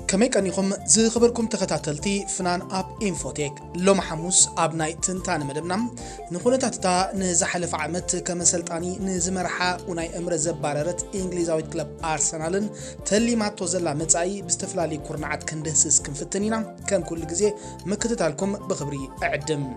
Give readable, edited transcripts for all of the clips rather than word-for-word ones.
كمي كان يخم زي خبركم تختاتلتي فنان اب انفوتيك لوم حموس اب نايت تنتان مدبنا نخون تحتا نزحلف عمت كمسلطاني نزمرحا وناي امر زباررت انجليزاوي كلب ارسنالن تلي ما توزلا مصاي بستفلالي كورنعات كندسس كنفتنينا كم كل غزي مكتتالكم بخبري اعدم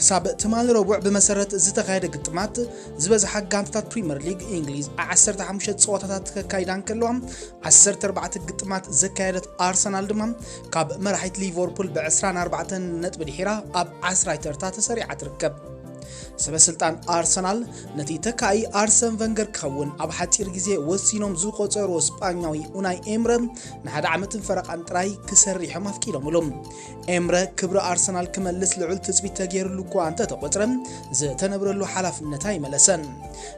كساب تمال ربع بمسرت زتغايد قطمات زبز حقانتات بريمير ليج انجليز 15 صوتات كايدان كلهم 14 قطمات زكايدت ارسنال دمام كاب مرحيت ليفربول ب 24 نطب دحيرا اب 10 ترتا سريعه تركب سبسلطان ارسنال نتي تكاي ارسن فنجر كون اب حصير غزي وسينوم زوقصرو اسبانياوي اوناي امرم نحد عمت فرق انطراي كسريحم افكيلوملوم امره كبر ارسنال كملس لعل تثبيت تغيرلو كو انت تقطرم زتنبرلو حلفنتا يملسن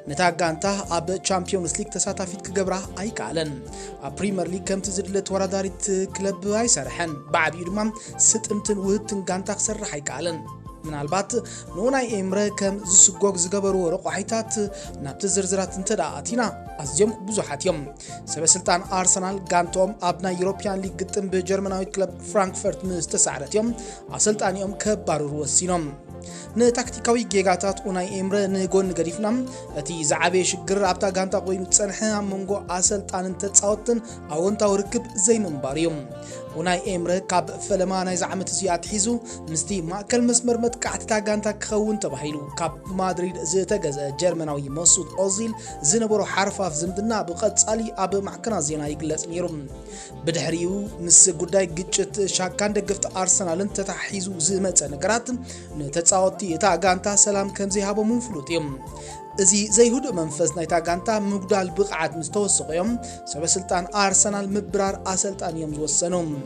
نتا غانتا اب تشامبيونز ليج تساتافيت كغبرا ايكالن اب بريمير ليج كم تزدلت ورداريت كلب ايسرحن بعبي دمام ستمتن وهتن غانتا كسرح ايكالن من البات نوناي امره كم زسغوغ زغبرو رقحيتات نابت زرزرات انتدا اتينا ازيم بزحات يوم سبسلطان ارسنال غانتوم ابنا يوروبيان ليج قطم بجرمناوي كلب فرانكفورت مستسعرت يوم اسلطان يوم كبارو وسينوم نتاكتيكاوي جيغاتات اوناي امره نغون غريفنام اتي زعابي شجر ابتا غانتا قوينو تصنح منغو اسلطان تتصاوتن اونتاو ركب زي منباريوم وناي امره كاب فلما ناي زعمت زيات حيزو مستي ماكل مسمر متقعتتا غانتا كخون تباهيلو كاب مادريد زتغزا جرمناوي مسعود اوزيل زنبرو حرفاف زمدنا بقصالي اب معكنا زينا يغلص نيروم بدحريو مس غداي غچت شاكان دغفت ارسنالن تتحيزو زمص نغرات نتصاوتي تا غانتا سلام كمزي هابو منفلوتيم ازي زي هدو منفس نايتا غانتا مغدال بقعت مستوسقيم سبسلطان ارسنال مبرار اسلطان يم زوسنوم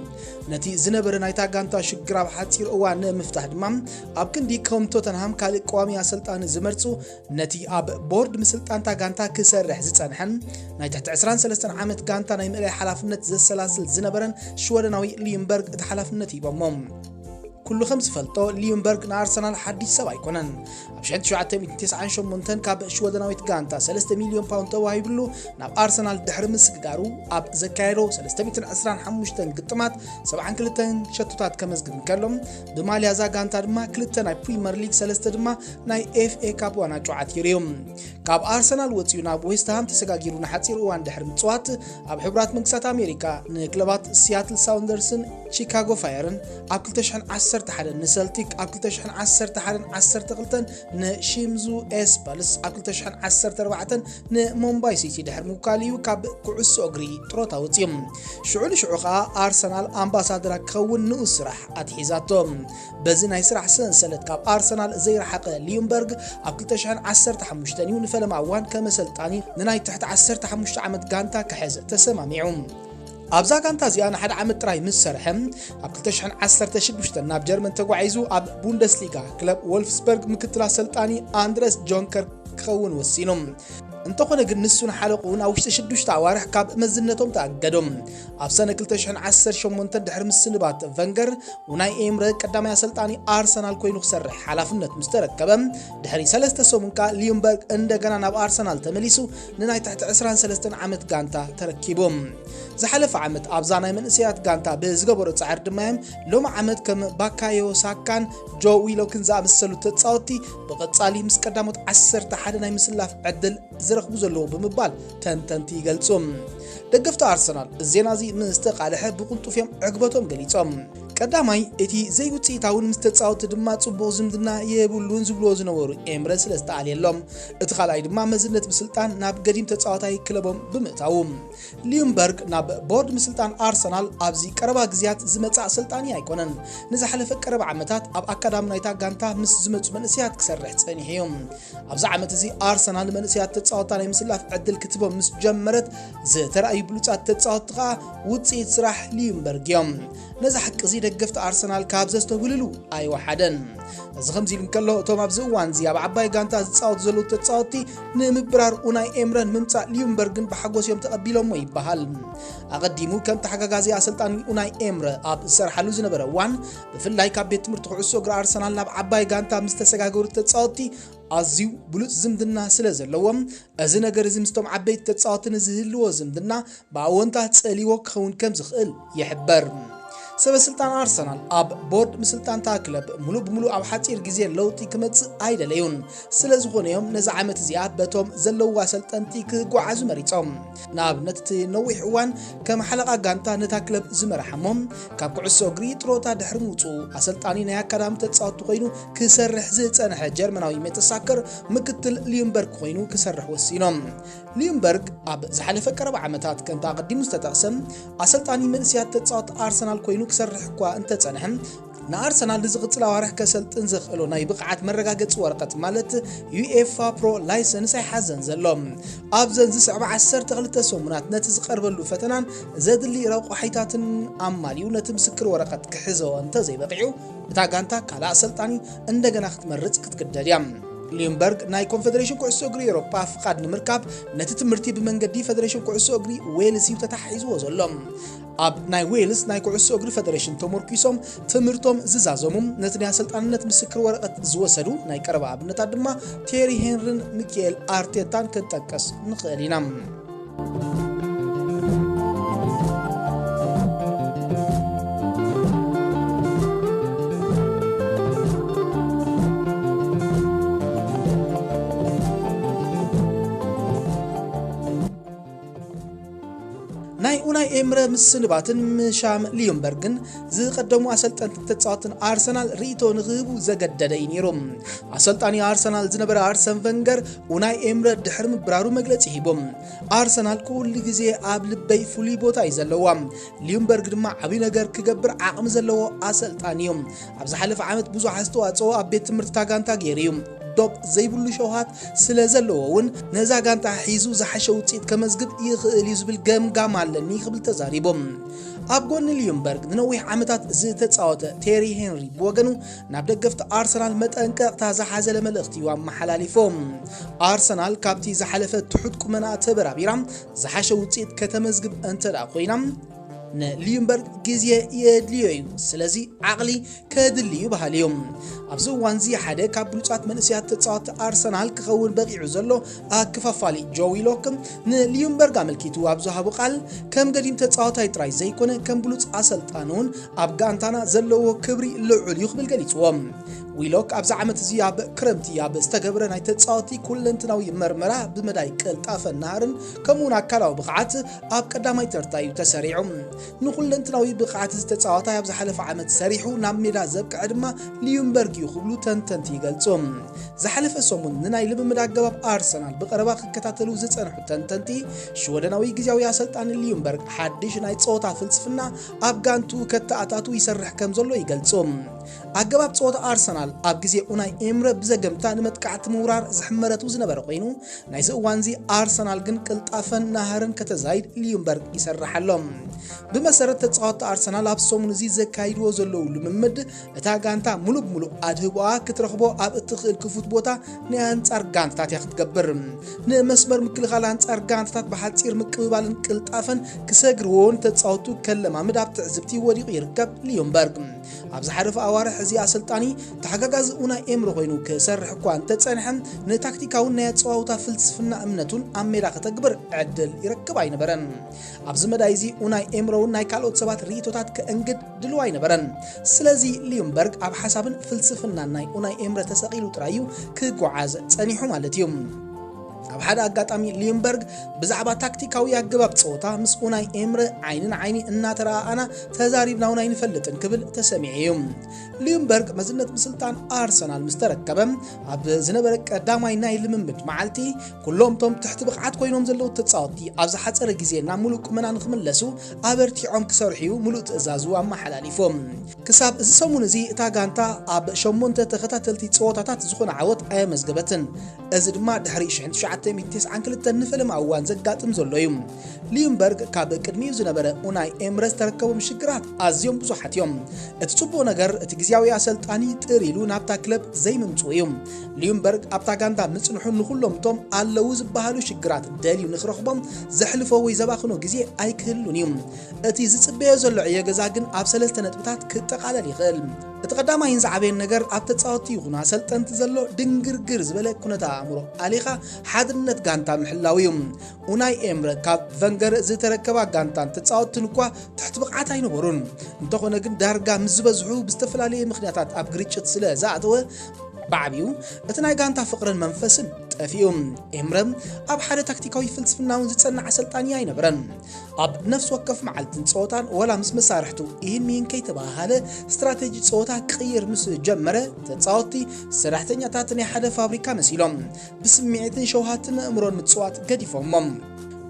نتي زنبر نايتا غانتا شغراب حصير اوان مفتاح دمام اب كندي كوم توتنهام كالي قوامي اسلطان زمرصو نتي اب بورد مسلطانتا غانتا كسرح زصنحن نايتا 23 عامت غانتا ناي ملي حلافنت زسلاسل زنبرن شودناوي ليمبرغ تحلافنت يبمم كل خمس فلطو ሊምበርግ نارسنال حديث سبا يكونن ابشنت شعاتم 98 كاب شودناويت غانتا 3 مليون باوند توهيبلو ناب ارسنال دحر مسغارو اب زكايرو 315 قطمات 72 شتوتات كمزغن كلهم بماليا زا غانتا دما كلتا ناي بريمير ليج 3 دما ناي اف اي كاب وانا جوعات يريوم كاب ارسنال وصيو ناب ويست هام تسغاغيرو نحصير وان دحر مصوات اب حبرات منكسات امريكا نكلبات سياتل ساوندرسن شيكاغو فايرن اب 2010 تحدن نسلتيك أكل تشحن 10 تحدن 10 تقلتن نشيمزو اسبالس أكل تشحن 10 تربعتن نمومباي سيتي دحر موكاليو كاب كعسو أغري تروتا وطيم شعول شعوخا أرسنال أمباسادرا كون نؤسرح أتحيزاتهم بزينا يسرح سنسلت كاب أرسنال زي رحق ليمبرغ أكل تشحن 10 تحمشتاني ونفلم عوان كمسلطاني نناي تحت 10 تحمشت عمد غانتا كحز تسماميعهم ابزا كانتا زيانا حد عمد تراي مسرحم اب 2016 ناب جرمن تغعيزو اب بوندسليغا كلب وولفسبرغ مكتلا سلطاني اندرس جونكر كون وسينوم انتخونه جنسون حلقون او شدشت عوارح كاب مزنتهم تاقدم اب سنه 2010 شمونت دحر مسنبات فنجر وناي امره قدامي سلطاني ارسنال كوينو خسرح حلافنت مستركبم دحري 3 سومنكا ليمبرغ اندغنا ناب ارسنال تمليسو نناي تحت 23 عامت غانتا تركيبهم زحلف عمت ابزاناي منسيات غانتا بزغبرو صعر دمايم لوم عمت كم باكايو ساكان جو ويلوكن زامسلو تصاوتي بقصالي مسقداموت 10 حد ناي مسلاف عدل زرخبو زلو بمبال تنتنتي يغلصوم دغفت ارسنال الزينازي مستقالحه بقلطفيم عقبتهم غليصوم قداماي اتي زي وصيتاون مستتصاوت دما صبو زمدنا يبلون زبلو زنورو امرس لستال يلوم اتخالاي دما مزنت مسلطان ناب قديم تصاوتاي كلبهم بمتاوم ليمبرغ ناب بورد مسلطان ارسنال ابزي قربا غزيات زمصا سلطاني ايكونن نزا حلف قرب عمتات اب اكادام نايتا غانتا مس زمص منسيات كسرح صنيحيوم ابزا عمت زي ارسنال منسيات تصاوتاي مسلاف عدل كتبو مس جمرت زتراي بلوصات تصاوتقا وصيت سراح ليمبرغ يوم ነዚ ሓቂ እዚ ደገፍቲ ኣርሰናል ካብ ዘስተውልሉ ኣይወሓደን እዚ ከምዚ ኢሉ እንከሎ እቶም ኣብዚ እዋን እዚ ኣብ ዓባይ ጋንታ ዝፃወቱ ዘለዉ ተፃወቲ ንምብራር ኡናይ ኤምረን ምምፃእ ሊምበርግን ብሓጎስ እዮም ተቐቢሎሞ ይበሃል ኣቐዲሙ ከም ተሓጋጋዚ ኣሰልጣኒ ኡናይ ኤምረ ኣብ ዝሰርሓሉ ዝነበረ እዋን ብፍላይ ካብ ቤት ትምህርቲ ኩዕሶ እግሪ ኣርሰናል ናብ ዓባይ ጋንታ ምስ ተሰጋገሩ ተፃወቲ ኣዝዩ ብሉፅ ዝምድና ስለ ዘለዎም እዚ ነገር እዚ ምስቶም ዓበይቲ ተፃወትን ዝህልዎ ዝምድና ብኣወንታ ፀሊዎ ክኸውን ከም ዝኽእል ይሕበር ሰበስልጣን ኣርሰናል ኣብ ቦርድ ምስልጣንታ ክለብ ሙሉ ብሙሉ ኣብ ሓፂር ግዜ ለውጢ ክመጽእ ኣይደለዩን ስለ ዝኾነዮም ነዚ ዓመት እዚኣ በቶም ዘለውዋ ኣሰልጠንቲ ክጓዓዙ መሪፆም ንኣብነት እቲ ነዊሕ እዋን ከም ሓለቓ ጋንታ ነታ ክለብ ዝመርሐሞም ካብ ኩዕሶ እግሪ ጥሮታ ድሕሪ ምውፅኡ ኣሰልጣኒ ናይ ኣካዳሚ ተፃወቲ ኮይኑ ክሰርሕ ዝፀንሐ ጀርመናዊ ሜተሳከር ምክትል ሊምበርግ ኮይኑ ክሰርሕ ወሲኖም ሊምበርግ ኣብ ዝሓለፈ ቀረባ ዓመታት ከም ተቐዲሙ ዝተጠቕሰ ኣሰልጣኒ መንእስያት ተፃወቲ ኣርሰናል ኮይኑ ክሰርሕ እኳ እንተፀንሐ ንኣርሰናል ዝቕፅል ኣዋርሕ ከሰልጥን ዝኽእሉ ናይ ብቕዓት መረጋገፂ ወረቐት ማለት ዩኤፋ ፕሮ ላይሰንስ ኣይሓዘን ዘሎ ኣብዘን ዝስዕባ 12 ሰሙናት ነቲ ዝቐርበሉ ፈተናን ዘድሊ ረቑሒታትን ኣማልዩ ነቲ ምስክር ወረቐት ክሕዘዎ እንተዘይበቂዑ እታ ጋንታ ካልእ ኣሰልጣኒ እንደገና ክትመርፅ ክትግደድ እያ ሊምበርግ ናይ ኮንፌደሬሽን ኩዕሶ እግሪ ኤውሮፓ ፍቃድ ንምርካብ ነቲ ትምህርቲ ብመንገዲ ፌደሬሽን ኩዕሶ እግሪ ዌልስ እዩ ተታሒዝዎ ዘሎ ኣብ ናይ ዌልስ ናይ ኩዕሶ እግሪ ፌደሬሽን ተመርኪሶም ትምህርቶም ዝዛዘሙ ነቲ ናይ ኣሰልጣንነት ምስክር ወረቐት ዝወሰዱ ናይ ቀረባ ኣብነታት ድማ ቴሪ ሄንሪን ሚኬኤል ኣርቴታን ክንጠቀስ ንኽእል ኢና ናይ ኡናይ ኤምረ ምስንባትን ምሻም ሊምበርግን ዝቀደሙ ኣሰልጠንቲ ተፃወትን ኣርሰናል ሪኢቶ ንኽህቡ ዘገደደ እዩ ነይሮም ኣሰልጣኒ ኣርሰናል ዝነበረ ኣርሰን ቨንገር ኡናይ ኤምረ ድሕሪ ምብራሩ መግለፂ ሂቦም ኣርሰናል ኩሉ ግዜ ኣብ ልበይ ፍሉይ ቦታ እዩ ዘለዋ ሊምበርግ ድማ ዓብይ ነገር ክገብር ዓቕሚ ዘለዎ ኣሰልጣኒ እዩ ኣብ ዝሓለፈ ዓመት ብዙሕ ኣስተዋፅኦ ኣብ ቤት ትምህርቲ ጋንታ ገይሩ እዩ ዶብ ዘይብሉ ሸውሃት ስለ ዘለዎውን ነዛ ጋንታ ሒዙ ዝሓሸ ውፅኢት ከመዝግብ ይኽእል እዩ ዝብል ገምጋም ኣለኒ ክብል ተዛሪቦም ኣብ ጎኒ ሊምበርግ ንነዊሕ ዓመታት ዝተፃወተ ቴሪ ሄንሪ ብወገኑ ናብ ደገፍቲ ኣርሰናል መጠንቀቕታ ዝሓዘለ መልእኽቲ እዩ ኣመሓላሊፎም ኣርሰናል ካብቲ ዝሓለፈ ትሑት ቁመና ተበራቢራ ዝሓሸ ውፅኢት ከተመዝግብ እንተዳ ኮይና ንሊምበርግ ግዜ የድልዮ እዩ ስለዚ ዓቕሊ ከድልዩ ባህልዮም ኣብዚ እዋን እዚ ሓደ ካብ ብሉፃት መንእስያት ተፃወቲ ኣርሰናል ክኸውን በቂዑ ዘሎ ኣከፋፋሊ ጆዊ ሎክ ንሊምበርግ ኣመልኪቱ ኣብ ዝሃቦ ቃል ከም ገዲም ተፃወታይ ጥራይ ዘይኮነ ከም ብሉፅ ኣሰልጣኒ እውን ኣብ ጋንታና ዘለዎ ክብሪ ልዑል እዩ ክብል ገሊፅዎም ዊሎክ ኣብዚ ዓመት እዚ ኣብ ክረምቲ ኣብ ዝተገብረ ናይ ተፃወቲ ኩለንትናዊ መርመራ ብመዳይ ቅልጣፈን ናሃርን ከምኡውን ኣካላዊ ብቕዓት ኣብ ቀዳማይ ተርታ እዩ ተሰሪዑ ንኩለንትናዊ ብቕዓት ዝተፃወታይ ኣብ ዝሓለፈ ዓመት ሰሪሑ ናብ ሜዳ ዘብቅዐ ድማ ሊምበርግ እዩ ክብሉ ተንተንቲ ይገልጹ ዝሓለፈ ሰሙን ንናይ ልምምድ ኣገባብ ኣርሰናል ብቐረባ ክከታተሉ ዝፀንሑ ተንተንቲ ሽወደናዊ ግዜያዊ ኣሰልጣኒ ሊምበርግ ሓድሽ ናይ ፀወታ ፍልስፍና ኣብ ጋንቱ ከተኣታቱ ይሰርሕ ከም ዘሎ ይገልጹ ኣገባብ ፀወታ ኣርሰናል ኣብ ግዜ ኡናይ ኤምረ ብዘገምታ ንመጥቃዕቲ ምውራር ዝሕመረቱ ዝነበረ ኮይኑ ናይዚ እዋን እዚ ኣርሰናል ግን ቅልጣፈን ናሃርን ከተዛይድ ሊምበርግ ይሰርሓሎም ብመሰረት ተፃወቲ ኣርሰናል ኣብ ሰሙን እዚ ዘካይድዎ ዘለዉ ልምምድ እታ ጋንታ ሙሉ ብሙሉ ኣድህቦኣ ክትረኽቦ ኣብ እትኽእል ክፉት ቦታ ናይ ኣንጻር ጋንታታት እያ ክትገብር ንመስመር ምክልኻል ኣንጻር ጋንታታት ብሓፂር ምቅብባልን ቅልጣፈን ክሰግርዎን ተፃወቱ ከለማምድ ኣብ ትዕዝብቲ ወዲቑ ይርከብ ሊምበርግ ኣብ ዝሓለፈ ኣዋርሕ እዚ ኣሰልጣኒ ተሓጋጋዚ ኡናይ ኤምረ ኮይኑ ክሰርሕ እኳ እንተፀንሐ ንታክቲካውን ናይ ኣፀዋውታ ፍልስፍና እምነቱን ኣብ ሜዳ ከተግብር ዕድል ይረክብ ኣይነበረን ኣብዚ መዳይ እዚ ኡናይ ኤምረውን ናይ ካልኦት ሰባት ርእቶታት ከእንግድ ድልዋ ኣይነበረን ስለዚ ሊምበርግ ኣብ ሓሳብን ፍልስፍናን ናይ ኡናይ ኤምረ ተሰቂሉ ጥራዩ ክጓዓዝ ፀኒሑ ማለት እዩ ኣብ ሓደ ኣጋጣሚ ሊምበርግ ብዛዕባ ታክቲካዊ ኣገባብ ፀወታ ምስ ኡናይ ኤምረ ዓይንን ዓይኒ እናተረኣኣና ተዛሪብና እውን ኣይንፈልጥን ክብል ተሰሚዑ እዩ ሊምበርግ መዝነት ምስልጣን ኣርሰናል ምስ ተረከበ ኣብ ዝነበረ ቀዳማይ ናይ ልምምድ መዓልቲ ኩሎምቶም ትሕቲ ብቕዓት ኮይኖም ዘለዉ ተፃወቲ ኣብ ዝሓፀረ ግዜ ናብ ሙሉእ ቁመና ንክምለሱ ኣበርቲዖም ክሰርሑ እዩ ሙሉእ ትእዛዙ ኣመሓላሊፎም ክሳብ እዚ ሰሙን እዚ እታ ጋንታ ኣብ 8 ተኸታተልቲ ፀወታታት ዝኾነ ዓወት ኣየመዝገበትን እዚ ድማ ድሕሪ 1992 ንፈልም ኣዋን ዘጋጥም ዘሎ እዩ ሊምበርግ ካብ ቅድሚኡ ዝነበረ ኡናይ ኤምረስ ተረከቦም ሽግራት ኣዝዮም ብዙሓት እዮም እቲ ጽቡቕ ነገር እቲ ግዝያዊ ኣሰልጣኒ ጥሪሉ ናብታ ክለብ ዘይምምጽኡ እዩ ሊምበርግ ኣብታ ጋንታ ምጽንሑ ንኹሎምቶም ኣለዉ ዝበሃሉ ሽግራት ደልዩ ንኽረኽቦም ዘሕልፎ ወይ ዘባኽኖ ግዜ ኣይክህሉን እዩ እቲ ዝጽበዮ ዘሎ ዕዮ ገዛ ግን ኣብ 3 ነጥብታት ክጠቓለል ይኽእል እቲ ቀዳማይን ዝዓበየን ነገር ኣብ ተጻወቲ ይኹን ኣሰልጠንቲ ዘሎ ድንግርግር ዝበለ ኩነታ ኣእምሮ ኣሊኻ ሓድነት ጋንታ ምሕላው እዩ ኡናይ ኤምረ ካብ ቨንገር ዝተረከባ ጋንታን ተጻወትን እኳ ትሕቲ ብቕዓት ኣይነበሩን እንተኾነ ግን ዳርጋ ምስ ዝበዝሑ ብዝተፈላለየ ምኽንያታት ኣብ ግርጭት ስለ ዝኣተወ بعبيو اتناي غانتا فقرن منفسن طفيوم امرم اب حدا تكتيكاوي فلسفناون زتصنع سلطاني اينبرن اب نفس وقف معلتن صوتان ولا مس مسارحتو ይህን ሚን ከይተባሃለ ስትራቴጂ ጾታ ቅይር ምስ ጀመረ ተጻውቲ ሰራሕተኛታትን የሓደ ፋብሪካ መሲሎም ብስምዒትን ሸውሃትን እምሮን ምጽዋት ገዲፎምም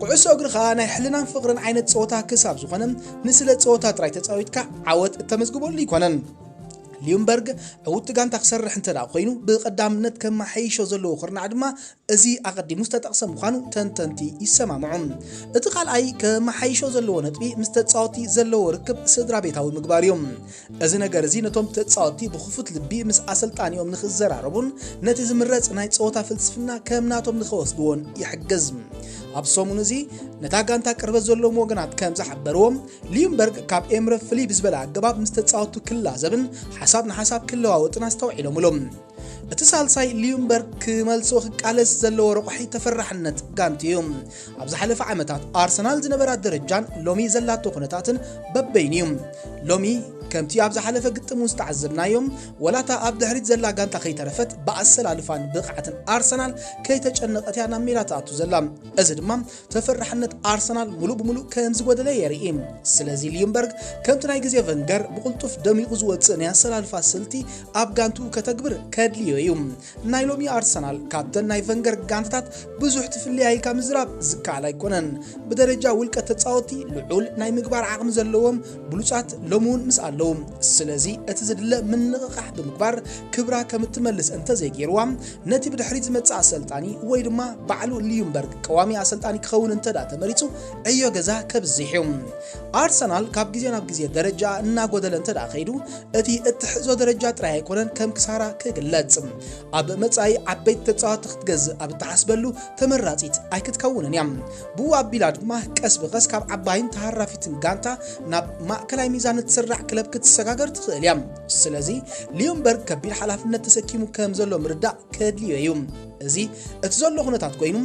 ቁዕሶ እግሪ ኸ ናይ ሕልናን ፍቅርን ዓይነት ጾታ ክሳብ ዝኾነም ንስለ ጾታ ጥራይ ተጻዊትካ ዓወት ተመዝግቦሉ ይኮነን ሊምበርግ عود ጋንታ ክሰርሕ እንተዳ ኮይኑ ብቀዳምነት ከመሓይሾ ዘለዎ ኹርና ድማ እዚ ኣቀዲሙ ዝተጠቅሰም ምዃኑ ተንተንቲ ይሰማምዑ እቲ ቃልኣይ ከመሓይሾ ዘለዎ ነጥቢ ምስ ተጻወቲ ዘለዎ ርክብ ስድራ ቤታዊ ምግባር እዮም እዚ ነገር እዚ ነቶም ተጻወቲ ብኽፉት ልቢ ምስ ኣሰልጣኒኦም ንኽዘራረቡን ነቲ ዝምረጽ ናይ ጾታ ፍልስፍና ከምናቶም ንኽወስድዎን ይሕግዝ ኣብ ሰሙን እዚ ነታ ጋንታ ቅርበት ዘለዎም ወገናት ከም ዝሓበርዎም ሊምበርግ ካብ ኤምረ ፍሊፕ ዝበላ ኣገባብ ምስ ተጻወቱ ክላዘብን حساب نحساب كله وطنا استوعيلو ملوم اتصالساي ሊምበርግ ክመልሶ ክቃለስ ዘለዎ ረቆሒ ተፈራሕነት ጋንቲዮም ኣብ ዝሓለፈ ዓመታት ኣርሰናል ዝነበራ ደረጃን ሎሚ ዘላቶ ኩነታትን በበይኒዮም ሎሚ ከምቲ ኣብ ዝሓለፈ ግጥም ዝተዓዘብናዮም ወላታ ኣብ ድሕሪት ዘላ ጋንታ ከይተረፈት በኣሰላልፋን ብቕዓትን ኣርሰናል ከይተጨነቀት ያና ሜላታቱ ዘላ እዚ ድማ ተፈራሕነት ኣርሰናል ሙሉ ብሙሉ ከም ዝጎደለ የርኢ ስለዚ ሊምበርግ ከምቲ ናይ ግዜ ቨንገር ብቁልጡፍ ደሚቁ ዝወፅእ ናይ ኣሰላልፋ ስልቲ ኣብ ጋንቱ ከተግብር ከድልዮ እዩ ናይ ሎሚ ኣርሰናል ካብተን ናይ ቨንገር ጋንታታት ብዙሕ ትፍልያይ ካብ ምዝራብ ዝካኣል ኣይኮነን ብደረጃ ውልቀት ተጻወቲ ልዑል ናይ ምግባር ዓቕሚ ዘለዎም ብሉጻት ሎሙን ምስ ኣለዉ ስለዚ እቲ ዝድለ ምንቕቃሕ ብምግባር ክብራ ከም እትመልስ እንተ ዘይገይርዋ ነቲ ብድሕሪት ዝመጽእ ኣሰልጣኒ ወይ ድማ ባዕሉ ሊምበርግ ቀዋሚ ኣሰልጣኒ ክኸውን እንተዳ ተመሪጹ ዕዮ ገዛ ከብዝሕዮም ኣርሰናል ካብ ግዜ ናብ ግዜ ደረጃ እናጎደለ እንተዳ ኸይዱ እቲ እትሕዞ ደረጃ ጥራይ ኣይኮነን ከም ክሳራ ክግለጽ ኣብ መጻኢ ዓበይቲ ተጻዋቲ ክትገዝእ ኣብ ተሓስበሉ ተመራጺት ኣይክትከውንን እያ ብኡ ኣቢላ ድማ ቀስ ብቐስ ካብ ዓባይን ተሃራፊትን ጋንታ ናብ ማእከላይ ሚዛን እትስራዕ ክለብ ክትሰጋገር ትኽእል እያ ስለዚ ሊምበርግ ከቢድ ሓላፍነት ተሰኪሙ ከም ዘሎ ምርዳእ ከድልዮ እዩ እዚ እቲ ዘሎ ኩነታት ኮይኑ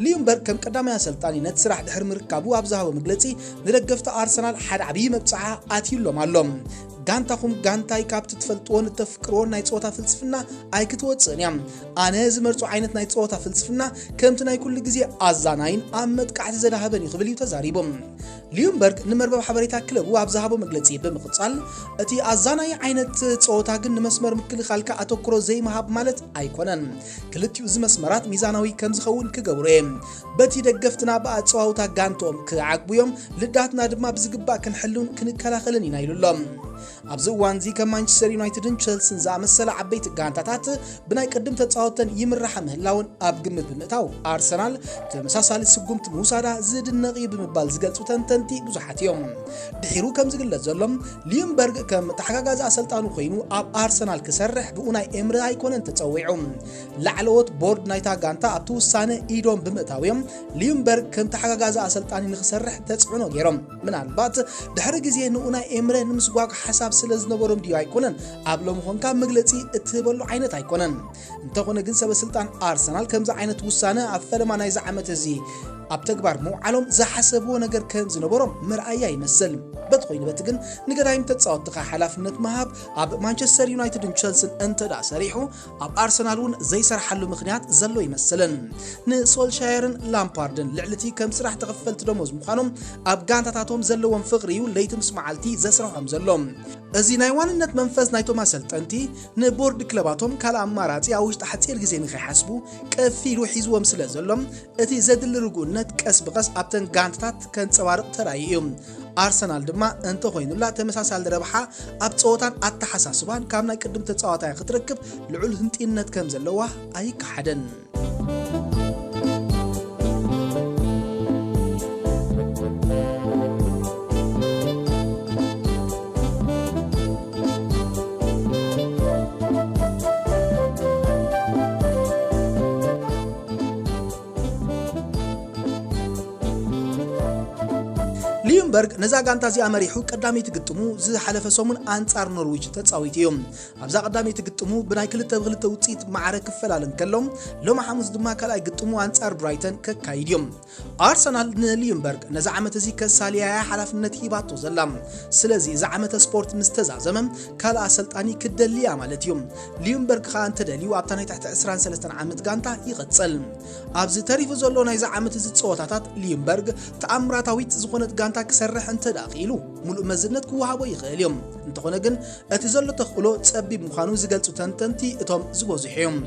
ሊምበርግ ከም ቀዳማይ ኣሰልጣኒ ነቲ ስራሕ ድሕሪ ምርካቡ ኣብ ዝሃቦ መግለጺ ንደገፍቲ ኣርሰናል ሓደ ዓብዪ መብጽዓ ኣትዩሎም ኣሎ ጋንታኹም ጋንታይ ካብቲ ትፈልጥዎን ተፍቅሮን ናይ ጾታ ፍልስፍና ኣይክትወጽእን እያ ኣነ ዝመርጾ ዓይነት ናይ ጾታ ፍልስፍና ከምቲ ናይ ኩሉ ግዜ ኣዛናይን ኣብ መጥቃዕቲ ዘዳሃበን ይኽብል እዩ ተዛሪቦም ሊምበርግ ንመርበብ ሓበሬታ ክለቡ ኣብ ዝሃቦ መግለጺ ብምቕጻል እቲ ኣዛናይ ዓይነት ጾታ ግን ንመስመር ምክልኻልካ ኣተኩሮ ዘይመሃብ ማለት ኣይኮነን ክልቲኡ ዝመስመራት ሚዛናዊ ከም ዝኸውን ክገብሩ እዮም በቲ ደገፍትና ብኣጸዋውታ ጋንቶም ክዓግቡዮም ልዳትና ድማ ብዝግባእ ክንሕሉን ክንከላኸልን ኢና ኢሉሎም ኣብዚ እዋን እዚ ከም ማንቸስተር ዩናይትድን ቸልሲን ዝኣመሰለ ዓበይቲ ጋንታታት ብናይ ቅድም ተጻወተን ይምራሕ ምህላውን ኣብ ግምት ብምእታው ኣርሰናል ተመሳሳሊ ስጉምቲ ምውሳዳ ዝድነቕ ብምባል ዝገልጹ ተንተንቲ ብዙሓት እዮም ድሒሩ ከም ዝግለጽ ዘሎም ሊምበርግ ከም ተሓጋጋዚ ኣሰልጣኑ ኮይኑ ኣብ ኣርሰናል ክሰርሕ ብኡናይ ኤምረ ኣይኮነን ተጸዊዑ ላዕለዎት ቦርድ ናይታ ጋንታ ኣብቲ ውሳነ ኢዶም ብምእታውዮም ሊምበርግ ከም ተሓጋጋዚ ኣሰልጣኒ ንኽሰርሕ ተጽዕኖ ገይሮም ምናልባት ድሕሪ ግዜ ንኡናይ ኤምረ ንምስጓግ حساب ስለዝነበሮም ዲዩ ኣይኮነን ኣብ ሎም ኾንካ መግለጺ እትበሉ ዓይነት ኣይኮነን እንተኾነ ግን ሰበስልጣን ኣርሰናል ከምዚ ዓይነት ውሳነ ኣብ ፈለማ ናይ ዝዓመት እዚ ኣብ ተግባር መውዓሎም ዝሓሰብዎ ነገር ከም ዝነበሮም ምርኣያ ይመስል በትኾይኑ በት ግን ንገዳይም ተጻወትካ ሓላፍነት መሃብ ኣብ ማንቸስተር ዩናይትድን ቸልሲን እንተዳ ሰሪሑ ኣብ ኣርሰናል እውን ዘይሰርሓሉ ምኽንያት ዘሎ ይመስልን ንሶልሻየርን ላምፓርድን ልዕልቲ ከም ስራሕ ተኸፈልቲ ደሞዝ ምዃኖም ኣብ ጋንታታቶም ዘለዎም ፍቕሪ እዩ ለይቲ ምስ መዓልቲ ዘስርሖም ዘሎም እዚ ናይ ዋንነት መንፈስ ናይቶም ኣሰልጠንቲ ንቦርድ ክለባቶም ካልእ ኣማራጺ ኣብ ውሽጢ ሓጺር ግዜ ንኸይሓስቡ ቀፊሉ ሒዝዎም ስለ ዘሎም እቲ ዘድሊ ርጉእነት ቀስ ብቐስ ኣብተን ጋንታታት ከንጸባርቕ ተራእዩ እዩ ኣርሰናል ድማ እንተ ኮይኑላ ተመሳሳሊ ረብሓ ኣብ ጾታን ኣተሓሳስባን ካብ ናይ ቅድም ተጻዋታይ ክትረክብ ልዑል ህንጢነት ከም ዘለዋ ኣይከሓደን ሊምበርግ ነዛ ጋንታ እዚ ኣመሪሑ ቀዳሚት ግጥሙ ዝሓለፈ ሰሙን ኣንጻር ኖርዊች ተጻዊት እዮም ኣብዛ ቀዳሚት ግጥሙ ብናይ 2-2 ውጽኢት ማዕረ ክፈላለን ከሎም ሎም ሐሙስ ድማ ካልኣይ ግጥሙ ኣንጻር ብራይተን ከካይድ እዮም ኣርሰናል ንሊምበርግ ነዛ ዓመት እዚ ከሳልያ ሓላፍነት ሂባቶ ዘላ ስለዚ እዚ ዓመት ስፖርት ምስተዛዘመ ካልኣ ኣሰልጣኒ ክደልያ ማለት እዮም ሊምበርግ ኸ እንተደልዩ ኣብታ ናይ ትሕቲ 23 ዓመት ጋንታ ይቕጽል ኣብዚ ተሪፉ ዘሎ ናይ ዛ ዓመት እዚ ጸወታታት ሊምበርግ ተኣምራታዊት ዝኾነት ጋንታ ክሰርሕ እንተዳኺሉ ሙሉእ መዝነት ክወሃቦ ይኽእል እዮም እንተኾነ ግን እቲ ዘሎ ተኽእሎ ጸቢብ ምዃኑ ዝገልጹ ተንተንቲ እቶም ዝበዝሑ እዮም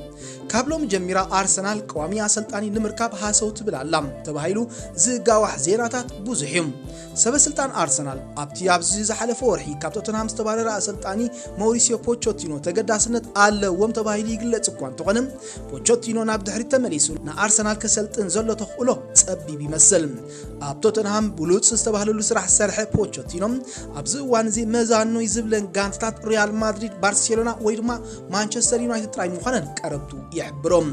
ካብሎም ጀሚራ ኣርሰናል ቀዋሚ ኣሰልጣኒ ንምርካብ ሃሰው ትብል ኣላ ተባሂሉ ዝጋዋሕ ዜናታት ብዙሕ እዮም ሰበስልጣን ኣርሰናል ኣብቲ ኣብዚ ዝሓለፈ ወርሒ ካብ ቶተንሃም ዝተባረረ ኣሰልጣኒ ማውሪሲዮ ፖቾቲኖ ተገዳስነት ኣለዎም ተባሂሉ ይግለጽ እኳ እንተኾነ ፖቾቲኖ ናብ ድሕሪት ተመሊሱ ንኣርሰናል ከሰልጥን ዘሎ ተኽእሎ ጸቢብ ይመስል ኣብ ቶተንሃም ብሉጽ ዝተባህለሉ ስራሕ ዝሰርሐ ፖቾቲኖ ኣብዚ እዋን እዚ መዛኑ ይዝብለን ጋንታታት ሪያል ማድሪድ ባርሴሎና ወይ ድማ ማንቸስተር ዩናይትድ ጥራይ ምዃነን ቀረብቱ ይሕብሮም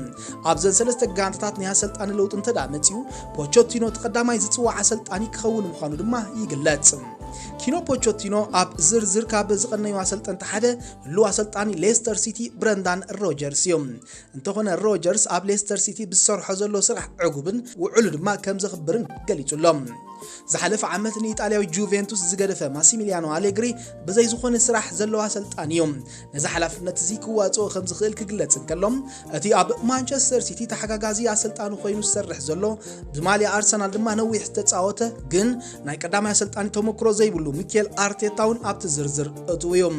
ኣብዘን ሰለስተ ጋንታታት ናይ ኣሰልጣኒ ለውጥ እንተዳመጽዩ ፖቾቲኖ ተቀዳማይ ዝጽዋዕ ኣሰልጣኒ ክኸውን ምዃኑ ድማ ይግለጽ ኪኖ ፖቾቲኖ ኣብ ዝርዝር ካብ ዝቐነዩ ኣሰልጠንቲ ሓደ ሉ ኣሰልጣኒ ሌስተር ሲቲ ብረንዳን ሮጀርስ እዮም እንተኾነ ሮጀርስ ኣብ ሌስተር ሲቲ ብዝሰርሖ ዘሎ ስራሕ ዕጉብን ውዕሉ ድማ ከም ዘኽብርን ገሊጹሎም ዝሓለፈ ዓመት ንኢጣልያዊ ጁቬንቱስ ዝገደፈ ማሲሚሊያኖ ኣሌግሪ በዘይ ዝኾነ ስራሕ ዘለዎ ኣሰልጣኒ እዮም ነዚ ሓላፍነት እዚ ክዋጽኦ ከም ዝኽእል ክግለጽ እንከሎም እቲ ኣብ ማንቸስተር ሲቲ ተሓጋጋዚ ኣሰልጣኒ ኮይኑ ዝሰርሕ ዘሎ ብማልያ ኣርሰናል ድማ ነዊሕ ዝተጻወተ ግን ናይ ቀዳማይ ኣሰልጣኒ ተመክሮ ዘይብሉ ሚኬል ኣርቴታውን ኣብቲ ዝርዝር እትውዮም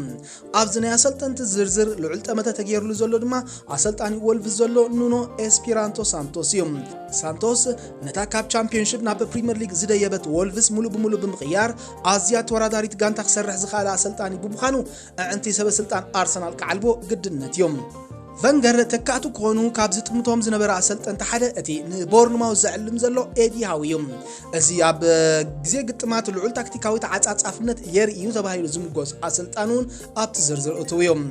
ኣብዚ ናይ ኣሰልጠንቲ ዝርዝር ልዑል ጠመተ ተገይሩሉ ዘሎ ድማ ኣሰልጣኒ ወልቭስ ዘሎ ኑኖ ኤስፒራንቶ ሳንቶስ እዮም ሳንቶስ ነታ ካብ ቻምፒዮንሺፕ ናብ ፕሪሚየር ሊግ ዝደየበት ወልቭስ ሙሉ ብምሉእ ብምቕያር ኣዝያ ተወዳዳሪት ጋንታ ክሰርሕ ዝኽእል ኣሰልጣኒ ብምዃኑ ኣዕንቲ ሰበስልጣን ኣርሰናል ክዓልቦ ግድነት እዮም ቨንገር ተካእቱ ኮኑ ካብ ዝጥምቶም ዝነበረ ኣሰልጠንቲ ሓደ እቲ ንቦርንማውዝ ዘዕልም ዘሎ ኤዲ ሃው እዮም እዚ ኣብ ግዜ ግጥማት ልዑል ታክቲካዊ ተዓጻጻፍነት የርእዩ ተባሂሉ ዝምጎስ ኣሰልጣኑን ኣብቲ ዝርዝር እትውዮም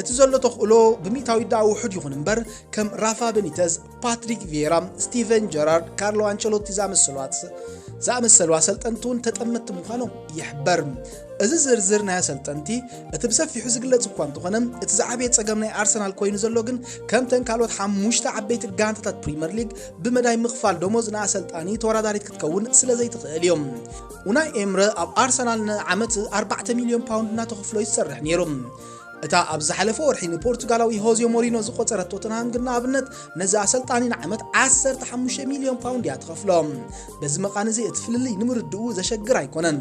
እቲ ዘሎ ተኽእሎ ብሚታዊ ዳ ውሑድ ይኹን እምበር ከም ራፋ ቤኒተዝ ፓትሪክ ቪየራ ስቲቨን ጀራርድ ካርሎ አንቸሎቲ ዝኣመሰሉ ኣሰልጠንቱን ተጠመቲ ምዃኖም ይሕበር እዚ ዝርዝር ናይ ኣሰልጠንቲ እቲ ብሰፊሑ ዝግለጽ እኳ እንተኾነ እቲ ዝዓበየ ጸገም ናይ ኣርሰናል ኮይኑ ዘሎ ግን ከምተን ካልኦት 5 ዓበይቲ ጋንታታት ፕሪሚየር ሊግ ብመዳይ ምኽፋል ደሞዝ ንኣሰልጣኒ ተወዳዳሪት ክትከውን ስለዘይትኽእል እዮም ኡናይ ኤምረ ኣብ ኣርሰናል ንዓመት 4 ሚልዮን ፓውንድ እናተኸፍሎ ይሰርሕ ነይሮም እታ ኣብ ዝሓለፈ ወርሒ ንፖርቱጋላዊ ሆዜ ሞሪኖ ዝቆጸረ ቶተንሃም ግን ኣብነት ነዚ ኣሰልጣኒ ንዓመት 15 ሚልዮን ፓውንድ ያትኸፍሎም በዚ መቃን እዚ እትፍልልይ ንምርድኡ ዘሸግር ኣይኮነን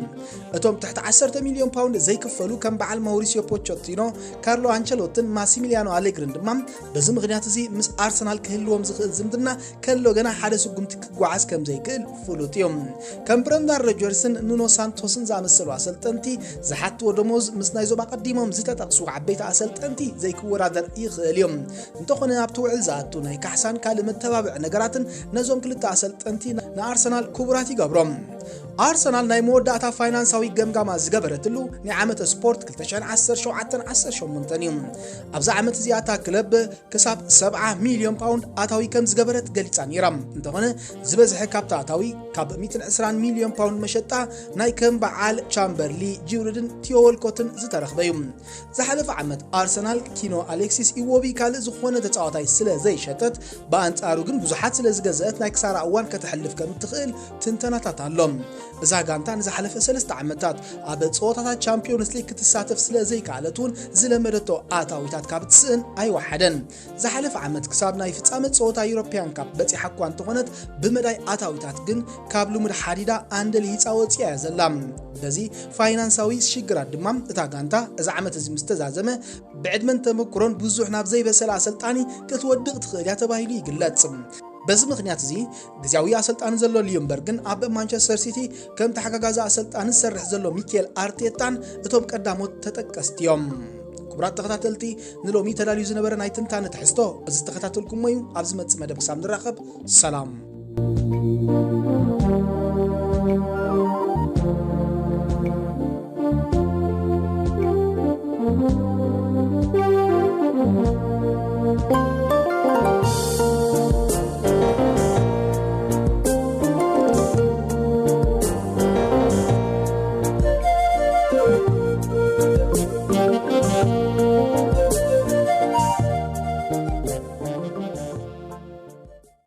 እቶም ትሕቲ 10 ሚልዮን ፓውንድ ዘይክፈሉ ከም በዓል ማውሪሲዮ ፖቾቲኖ ካርሎ አንቸሎትን ማሲሚሊያኖ ኣሌግሪን ድማ በዚ ምኽንያት እዚ ምስ ኣርሰናል ክህልዎም ዝኽእል ዝምድና ከሎ ገና ሓደ ስጉምቲ ክጓዓዝ ከም ዘይክእል ፍሉጥ እዮም ከም ብረንዳን ሮጀርስን ኑኖ ሳንቶስን ዝኣመሰሉ ኣሰልጠንቲ ዝሓትዎ ደሞዝ ምስ ናይ ዞባ ቀዲሞም ዝተጠቕሱ ቤት ኣሰልጠንቲ ዘይክወዳደር ይኽእል እዮም እንተኾነ ኣብቲ ውዕል ዝኣቱ ናይ ካሕሳን ካልእ መተባብዕ ነገራትን ነዞም ክልተ ኣሰልጠንቲ ንኣርሰናል ክቡራት ይገብሮም ኣርሰናል ናይ መወዳእታ ፋይናንሳዊ ገምጋማ ዝገበረትሉ ናይ ዓመት ስፖርት 2017-18 እዩ ኣብዛ ዓመት እዚኣታ ክለብ ክሳብ 70 ሚልዮን ፓውንድ ኣታዊ ከም ዝገበረት ገሊጻ ነይራ እንተኾነ ዝበዝሐ ካብታ ኣታዊ ካብ 120 ሚልዮን ፓውንድ መሸጣ ናይ ከም በዓል ቻምበርሊ ጂውርድን ቲዮወልኮትን ዝተረኽበ እዩ ዝሓለፈ ዓመት ኣርሰናል ኪኖ ኣሌክሲስ ኢዎቢ ካልእ ዝኾነ ተጻዋታይ ስለ ዘይሸጠት በኣንጻሩ ግን ብዙሓት ስለ ዝገዝአት ናይ ክሳራ እዋን ከተሕልፍ ከም ትኽእል ትንተናታት ኣሎም እዛ ጋንታ ንዝሓለፈ 3 ዓመታት ኣብ ጸወታታት ቻምፒዮንስ ሊግ ክትሳተፍ ስለ ዘይከኣለቱን ዝለመደቶ ኣታዊታት ካብ ትስእን ኣይወሓደን ዝሓለፈ ዓመት ክሳብ ናይ ፍጻመ ጸወታ ዩሮፒያን ካፕ በፂሓ እኳ እንተኾነት ብመዳይ ኣታዊታት ግን ካብ ልሙድ ሓዲዳ ኣንደል ይፃወፅያ ዘላ በዚ ፋይናንሳዊ ሽግራት ድማ እታ ጋንታ እዛ ዓመት እዚ ምስተዛዘመ ብዕድመን ተመክሮን ብዙሕ ናብ ዘይበሰለ ኣሰልጣኒ ክትወድቕ ትኽእል እያ ተባሂሉ ይግለጽ በዚ ምኽንያት እዚ ግዝያዊ ኣሰልጣኒ ዘሎ ሊምበርግን ኣብ ማንቸስተር ሲቲ ከም ተሓጋጋዚ ኣሰልጣኒ ዝሰርሕ ዘሎ ሚኬል ኣርቴታን እቶም ቀዳሞት ተጠቀስቲ እዮም ክቡራት ተኸታተልቲ ንሎሚ ተዳልዩ ዝነበረ ናይ ትንታነ ትሕዝቶ እዚ ተኸታተልኩም እዩ ኣብ ዝመጽእ መደብ ክሳብ ንራኸብ ሰላም